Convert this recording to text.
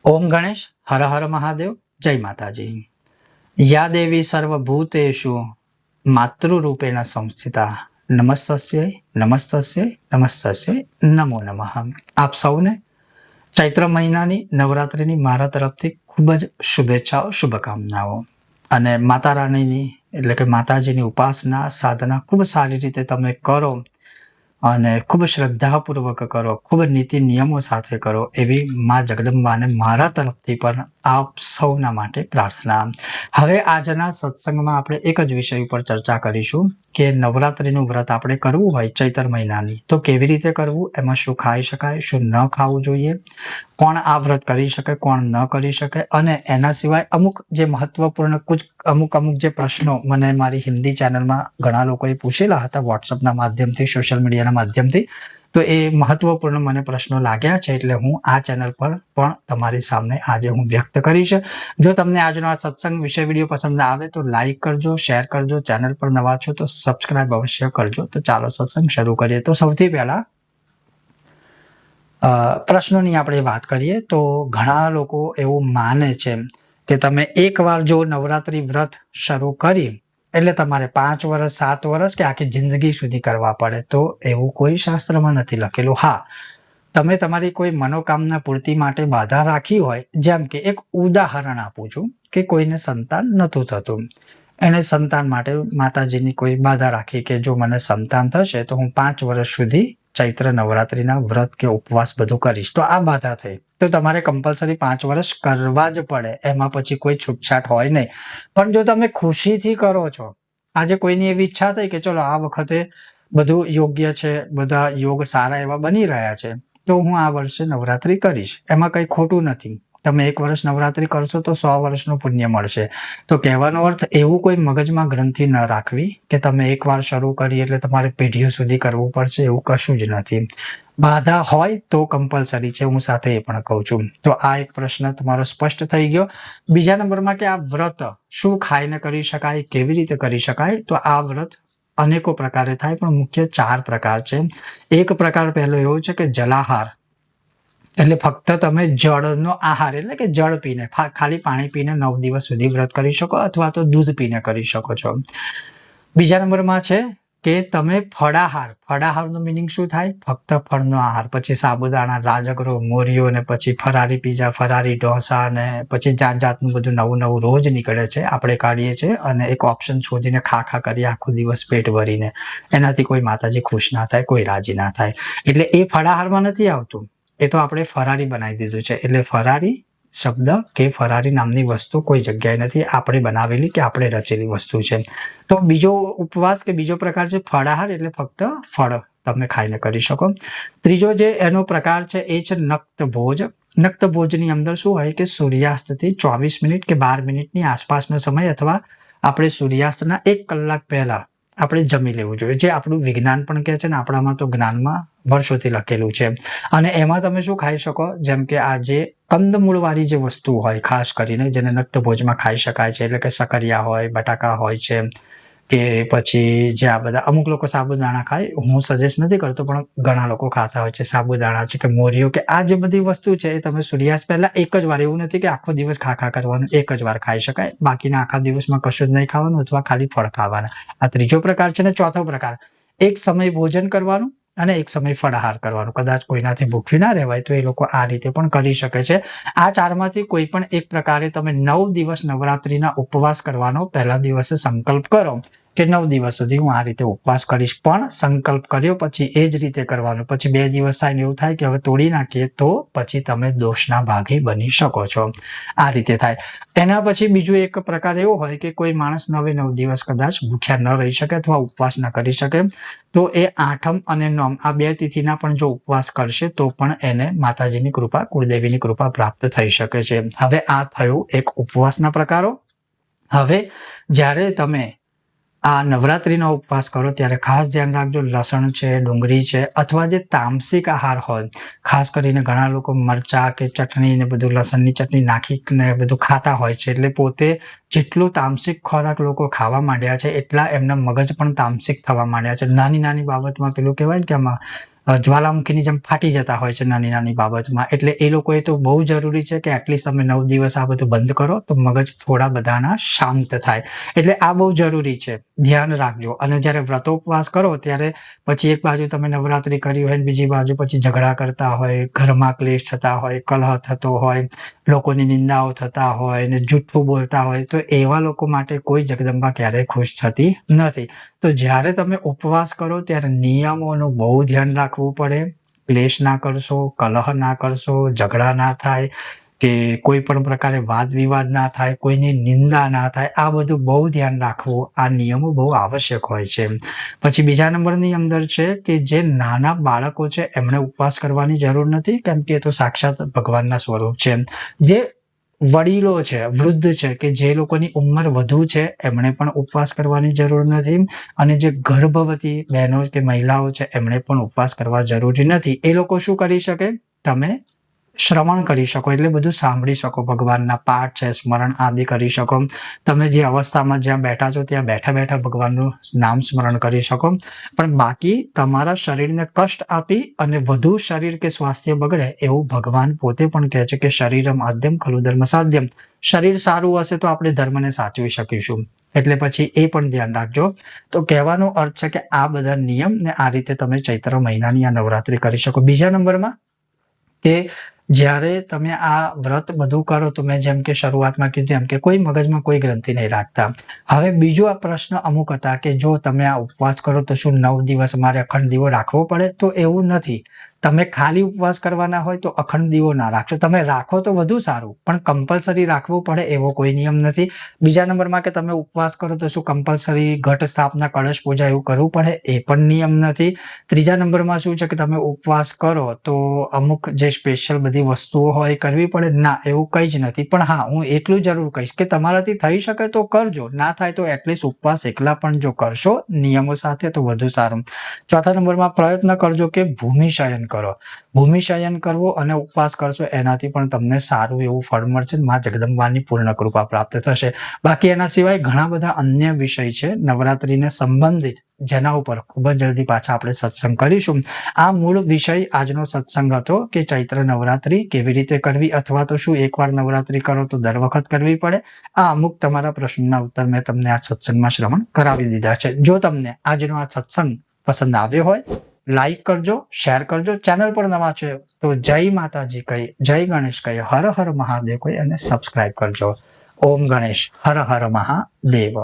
ઓમ ગણેશ હર હર મહાદેવ જય માતાજી. યા દેવી સર્વભૂતેષુ માતૃરૂપેણ સંસ્થિતા નમસ્તસ્ય નમસ્તસ્ય નમસ્તસ્ય નમો નમઃ. આપ સૌને ચૈત્ર મહિનાની નવરાત્રિની મારા તરફથી ખૂબ જ શુભેચ્છાઓ શુભકામનાઓ. અને માતા રાણીની એટલે કે માતાજીની ઉપાસના સાધના ખૂબ સારી રીતે તમે કરો અને ખૂબ શ્રદ્ધાપૂર્વક કરો, ખૂબ નીતિ નિયમો સાથે કરો એવી મા જગદંબાને મારા તરફથી પણ આપ સૌના માટે પ્રાર્થના. હવે આજના સત્સંગમાં આપણે એક જ વિષય ઉપર ચર્ચા કરીશું કે નવરાત્રિનું વ્રત આપણે કરવું હોય ચૈત્ર મહિનાની તો કેવી રીતે કરવું, એમાં શું ખાઈ શકાય, શું ન ખાવું જોઈએ, કોણ આ વ્રત કરી શકે, કોણ ન કરી શકે, અને એના સિવાય અમુક જે મહત્વપૂર્ણ અમુક જે પ્રશ્નો મને મારી હિન્દી ચેનલમાં ઘણા લોકોએ પૂછેલા હતા વોટ્સઅપના માધ્યમથી, સોશિયલ મીડિયાના માધ્યમથી. તો એ મહત્વપૂર્ણ મને પ્રશ્નો લાગ્યા છે એટલે હું આ ચેનલ પર પણ તમારી સામે આજે હું વ્યક્ત કરીશ. જો તમને આજનો આ સત્સંગ વિડીયો પસંદ આવે તો લાઈક કરજો, શેર કરજો, ચેનલ પર નવા છો તો સબસ્ક્રાઇબ અવશ્ય કરજો. તો ચાલો સત્સંગ શરૂ કરીએ. તો સૌથી પહેલા પ્રશ્નોની આપણે વાત કરીએ તો ઘણા લોકો એવું માને છે કે તમે એકવાર જો નવરાત્રી વ્રત શરૂ કરી એટલે તમારે 5 વર્ષ, 7 વર્ષ કે આખી જિંદગી સુધી કરવા પડે, તો એવું કોઈ શાસ્ત્રમાં નથી લખેલું. હા, તમે તમારી કોઈ મનોકામના પૂર્તિ માટે બાધા રાખી હોય, જેમ કે એક ઉદાહરણ આપું છું કે કોઈને સંતાન નહોતું થતું, એને સંતાન માટે માતાજીની કોઈ બાધા રાખી કે જો મને સંતાન થશે તો હું 5 વર્ષ સુધી ચૈત્ર નવરાત્રિના વ્રત કે ઉપવાસ બધું કરીશ. તો આ બાધા થઈ તો તમારે કમ્પલસરી 5 વર્ષ કરવા જ પડે, એમાં પછી કોઈ છૂટછાટ હોય નહીં. પણ જો તમે ખુશીથી કરો છો, આજે કોઈની એવી ઈચ્છા થઈ કે ચલો આ વખતે બધું યોગ્ય છે, બધા યોગ સારા એવા બની રહ્યા છે તો હું આ વર્ષે નવરાત્રી કરીશ, એમાં કંઈ ખોટું નથી. તમે 1 વર્ષ નવરાત્રી કરશો તો 100 વર્ષનું પુણ્ય મળશે. તો કહેવાનો અર્થ એવું કોઈ મગજમાં ગ્રંથિ ન રાખવી કે તમે એકવાર શરૂ કરી એટલે તમારે પેઢીઓ સુધી કરવું પડશે, એવું કશું જ નથી. બાધા હોય તો કમ્પલસરી છે, હું સાથે એ પણ કહું છું. તો આ એક પ્રશ્ન તમારો સ્પષ્ટ થઈ ગયો. બીજા નંબરમાં કે આ વ્રત શું ખાઈને કરી શકાય, કેવી રીતે કરી શકાય? તો આ વ્રત અનેકો પ્રકારે થાય પણ મુખ્ય 4 પ્રકાર છે. એક પ્રકાર પહેલો એવો છે કે જલાહાર, એટલે ફક્ત તમે જળનો આહાર એટલે કે જળ પીને, ખાલી પાણી પીને 9 દિવસ સુધી વ્રત કરી શકો અથવા તો દૂધ પીને કરી શકો છો. બીજા નંબરમાં છે કે તમે ફળાહાર. ફળાહારનો મિનિંગ શું થાય? ફક્ત ફળનો આહાર, પછી સાબુદાણા, રાજગરો, મોરિયો ને પછી ફરારી પીઝા, ફરારી ઢોસા ને પછી જાતનું બધું નવું રોજ નીકળે છે, આપણે કાઢીએ છીએ અને એક ઓપ્શન શોધીને ખા કરીએ આખો દિવસ પેટ ભરીને. એનાથી કોઈ માતાજી ખુશ ના થાય, કોઈ રાજી ના થાય. એટલે એ ફળાહારમાં નથી આવતું, એ તો આપણે ફરારી બનાવી દીધું છે. એટલે ફરારી શબ્દ કે ફરારી નામની વસ્તુ કોઈ જગ્યાએ નથી, આપણે બનાવેલી કે આપણે રચેલી વસ્તુ છે. તો બીજો ઉપવાસ કે બીજો પ્રકાર છે ફળાહાર, એટલે ફક્ત ફળ તમે ખાઈને કરી શકો. ત્રીજો જે એનો પ્રકાર છે એ છે નક્ત ભોજ. નક્ત ભોજની અંદર શું હોય કે સૂર્યાસ્તથી 24 મિનિટ કે 12 મિનિટની આસપાસનો સમય અથવા આપણે સૂર્યાસ્તના 1 કલાક પહેલા આપણે જમી લેવું જોઈએ, જે આપણું વિજ્ઞાન પણ કહે છે ને આપણામાં તો જ્ઞાનમાં વર્ષોથી લખેલું છે. અને એમાં તમે શું ખાઈ શકો, જેમ કે આ જે કંદમૂળવાળી જે વસ્તુ હોય ખાસ કરીને જેને નક્ત ભોજમાં ખાઈ શકાય છે, એટલે કે સકરિયા હોય, બટાકા હોય છે કે પછી જે આ બધા અમુક લોકો સાબુદાણા ખાય, હું સજેસ્ટ નથી કરતો પણ ઘણા લોકો ખાતા હોય છે. સાબુદાણા છે કે મોરિયો કે આ જે બધી વસ્તુ છે એ તમે સૂર્યાસ્ત પહેલા એક જ વાર, એવું નથી કે આખો દિવસ ખા કરવાનું, એક જ વાર ખાઈ શકાય, બાકીના આખા દિવસમાં કશું જ નહીં ખાવાનું અથવા ખાલી ફળ ખાવાના. આ ત્રીજો પ્રકાર છે. ને ચોથો પ્રકાર, એક સમય ભોજન કરવાનું અને એક સમય ફળાહાર કરવાનું. કદાચ કોઈનાથી ભૂખ્યું ના રહેવાય તો એ લોકો આ રીતે પણ કરી શકે છે. આ 4માંથી કોઈ પણ એક પ્રકારે તમે 9 દિવસ નવરાત્રીના ઉપવાસ કરવાનો પહેલા દિવસે સંકલ્પ કરો કે 9 દિવસ સુધી હું આ રીતે ઉપવાસ કરીશ, પણ સંકલ્પ કર્યો પછી એ જ રીતે કરવાનું. પછી 2 દિવસ થાય એવું થાય કે હવે તોડી નાખીએ તો પછી તમે દોષના ભાગી બની શકો છો. આ રીતે થાય. એના પછી બીજું એક પ્રકાર એવો હોય કે કોઈ માણસ 9 દિવસ કદાચ ભૂખ્યા ન રહી શકે અથવા ઉપવાસ ન કરી શકે, તો એ 8મ અને 9મ આ 2 તિથિના પણ જો ઉપવાસ કરશે તો પણ એને માતાજીની કૃપા, કુળદેવીની કૃપા પ્રાપ્ત થઈ શકે છે. હવે આ થયું એક ઉપવાસના પ્રકારો. હવે જ્યારે તમે આ નવરાત્રીનો ઉપવાસ કરો ત્યારે ખાસ ધ્યાન રાખજો, લસણ છે, ડુંગળી છે અથવા જે તામસિક આહાર હોય, ખાસ કરીને ઘણા લોકો મરચા કે ચટણી ને બધું લસણની ચટણી નાખીને બધું ખાતા હોય છે. એટલે પોતે જેટલું તામસિક ખોરાક લોકો ખાવા માંડ્યા છે એટલા એમના મગજ પણ તામસિક થવા માંડ્યા છે. નાની બાબતમાં પેલું કહેવાય ને કે આમાં જ્વાલામુખીની જેમ ફાટી જતા હોય છે નાની નાની બાબતમાં. એટલે એ લોકોએ તો બહુ જરૂરી છે કે એટલીસ્ટ તમે 9 દિવસ આ બધું બંધ કરો તો મગજ થોડા બધાના શાંત થાય. એટલે આ બહુ જરૂરી છે, ધ્યાન રાખજો. અને જ્યારે વ્રતોપવાસ કરો ત્યારે પછી એક બાજુ તમે નવરાત્રી કરી હોય, બીજી બાજુ પછી ઝઘડા કરતા હોય, ઘરમાં ક્લેશ થતા હોય, કલહ થતો હોય, લોકોની નિંદાઓ થતા હોય ને જૂઠું બોલતા હોય, તો એવા લોકો માટે કોઈ જગદંબા ક્યારેય ખુશ થતી નથી. તો જ્યારે તમે ઉપવાસ કરો ત્યારે નિયમોનું બહુ ધ્યાન રાખવું પડે. ક્લેશ ના કરશો, કલહ ના કરશો, ઝઘડા ના થાય કે કોઈ પણ પ્રકારે વાદ વિવાદ ના થાય, કોઈની નિંદા ના થાય, આ બધું બહુ ધ્યાન રાખવું. આ નિયમો બહુ આવશ્યક હોય છે. પછી બીજા નંબરની અંદર છે કે જે નાના બાળકો છે એમણે ઉપવાસ કરવાની જરૂર નથી, કેમ કે એ તો સાક્ષાત ભગવાનના સ્વરૂપ છે. જે વડીલો છે, વૃદ્ધ છે, કે જે લોકોની ઉંમર વધુ છે એમણે પણ ઉપવાસ કરવાની જરૂર નથી. અને જે ગર્ભવતી બહેનો કે મહિલાઓ છે એમણે પણ ઉપવાસ કરવા જરૂરી નથી. એ લોકો શું કરી શકે? તમે શ્રવણ કરી શકો, એટલે બધું સાંભળી શકો, ભગવાનના પાઠ છે, સ્મરણ આદિ કરી શકો. તમે જે અવસ્થામાં જ્યાં બેઠા છો ત્યાં બેઠા બેઠા ભગવાનનું નામ સ્મરણ કરી શકો. પણ બાકી તમારા શરીરને કષ્ટ આપી અને વધુ શરીર કે સ્વાસ્થ્ય બગડે એવું ભગવાન પોતે પણ કહે છે કે શરીરમ આદ્યમ ખલુ ધર્મ સાધ્યમ. શરીર સારું હશે તો આપણે ધર્મને સાચવી શકીશું. એટલે પછી એ પણ ધ્યાન રાખજો. તો કહેવાનો અર્થ છે કે આ બધા નિયમ ને આ રીતે તમે ચૈત્ર મહિનાની આ નવરાત્રી કરી શકો. બીજા નંબરમાં કે જ્યારે તમે આ વ્રત બધું કરો તો મેં જેમ કે શરૂઆતમાં કીધું એમ કે કોઈ મગજમાં કોઈ ગ્રંથિ નહીં રાખતા. હવે બીજો આ પ્રશ્ન અમુક હતા કે જો તમે આ ઉપવાસ કરો તો શું 9 દિવસ મારે અખંડ દીવો રાખવો પડે? તો એવું નથી. તમે ખાલી ઉપવાસ કરવાના હોય તો અખંડ દીવો ના રાખશો. તમે રાખો તો વધુ સારું, પણ કમ્પલસરી રાખવું પડે એવો કોઈ નિયમ નથી. બીજા નંબરમાં કે તમે ઉપવાસ કરો તો શું કમ્પલસરી ઘટ સ્થાપના, કળશ પૂજા એવું કરવું પડે? એ પણ નિયમ નથી. ત્રીજા નંબરમાં શું છે કે તમે ઉપવાસ કરો તો અમુક જે સ્પેશિયલ બધી વસ્તુઓ હોય એ કરવી પડે? ના, એવું કંઈ જ નથી. પણ હા, હું એટલું જરૂર કહીશ કે તમારાથી થઈ શકે તો કરજો, ના થાય તો એટલીસ્ટ ઉપવાસ એકલા પણ જો કરશો નિયમો સાથે તો વધુ સારું. ચોથા નંબરમાં પ્રયત્ન કરજો કે ભૂમિશયન કરો. ભૂમિશયન કરવો અને ઉપવાસ કરશો એનાથી પણ તમને સારું એવું ફળ મળશે. માં જગદંબાની પૂર્ણ કૃપા પ્રાપ્ત થશે. બાકી એના સિવાય ઘણા બધા અન્ય વિષય છે નવરાત્રીને સંબંધિત, જેના ઉપર ખૂબ જ જલ્દી પાછા આપણે સત્સંગ કરીશું. આ મૂળ વિષય આજનો સત્સંગ હતો કે ચૈત્ર નવરાત્રી કેવી રીતે કરવી, અથવા તો શું એકવાર નવરાત્રી કરો તો દર વખત કરવી પડે. આ અમુક તમારા પ્રશ્નના ઉત્તર મેં તમને આ સત્સંગમાં શ્રવણ કરાવી દીધા છે. જો તમને આજનો આ સત્સંગ પસંદ આવ્યો હોય, લાઈક કરજો, શેર કરજો. ચેનલ પર નવા છે તો જય માતાજી કહી, જય ગણેશ કહી, હર હર મહાદેવ કહી અને સબસ્ક્રાઇબ કરજો. ઓમ ગણેશ, હર હર મહાદેવ.